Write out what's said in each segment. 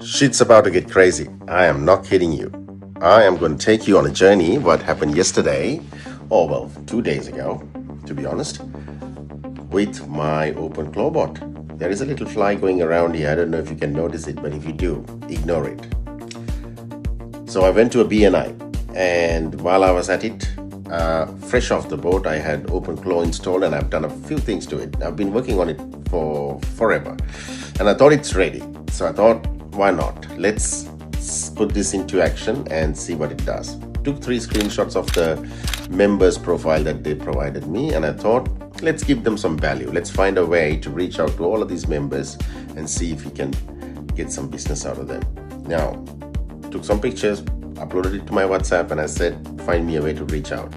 Shit's about to get crazy. I am not kidding you. I am going to take you on a journey. What happened yesterday, or well, 2 days ago, to be honest, with my OpenClaw bot. There is a little fly going around here. I don't know if you can notice it, but if you do, ignore it. So I went to a BNI, and while I was at it, fresh off the boat, I had OpenClaw installed, and I've done a few things to it. I've been working on it for forever, and I thought it's ready. So I thought, why not? Let's put this into action and see what it does. Took 3 screenshots of the members profile that they provided me, and I thought, let's give them some value. Let's find a way to reach out to all of these members and see if we can get some business out of them. Now, took some pictures, uploaded it to my WhatsApp, and I said, find me a way to reach out.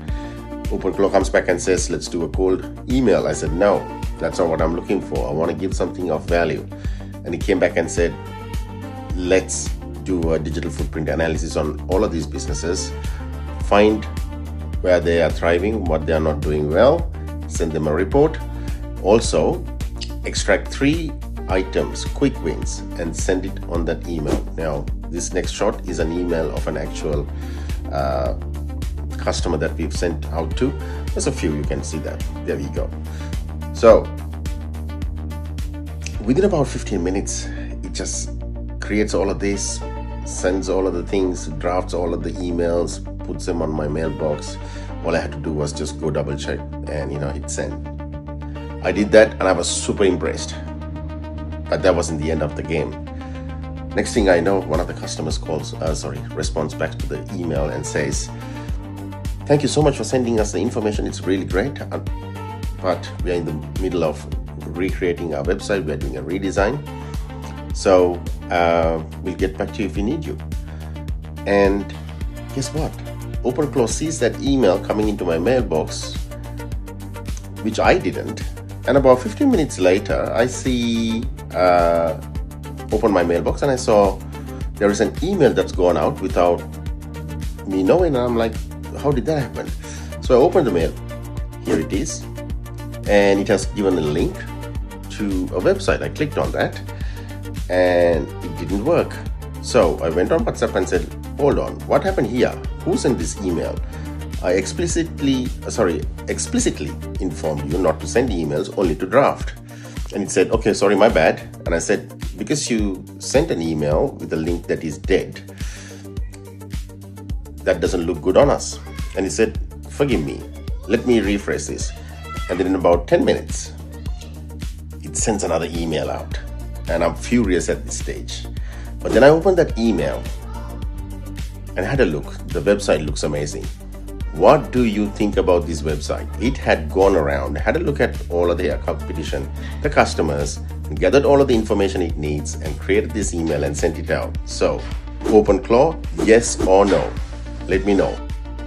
OpenClaw comes back and says, let's do a cold email. I said, no, that's not what I'm looking for. I want to give something of value. And he came back and said, let's do a digital footprint analysis on all of these businesses, find where they are thriving, what they are not doing well, send them a report. Also, extract 3 items, quick wins, and send it on that email. Now, this next shot is an email of an actual customer that we've sent out to. There's a few, you can see that. There we go. So, within about 15 minutes, it just creates all of this, sends all of the things, drafts all of the emails, puts them on my mailbox. All I had to do was just go double check and hit send. I did that and I was super impressed. But that wasn't the end of the game. Next thing I know, one of the customers responds back to the email and says, thank you so much for sending us the information. It's really great. But we are in the middle of recreating our website. We are doing a redesign. So we'll get back to you if we need you. And guess what? OpenClaw sees that email coming into my mailbox, which I didn't. And about 15 minutes later, I open my mailbox and I saw there is an email that's gone out without me knowing. And I'm like, how did that happen? So I opened the mail. Here it is. And it has given a link to a website. I clicked on that and it didn't work. So I went on WhatsApp and said, hold on, what happened here? Who sent this email? I explicitly informed you not to send emails, only to draft. And it said, okay, sorry, my bad. And I said, because you sent an email with a link that is dead, that doesn't look good on us. And he said, forgive me, let me rephrase this. And then in about 10 minutes, it sends another email out. And I'm furious at this stage. But then I opened that email and had a look. The website looks amazing. What do you think about this website? It had gone around, had a look at all of their competition, the customers, gathered all of the information it needs, and created this email and sent it out. So, OpenClaw, yes or no? Let me know.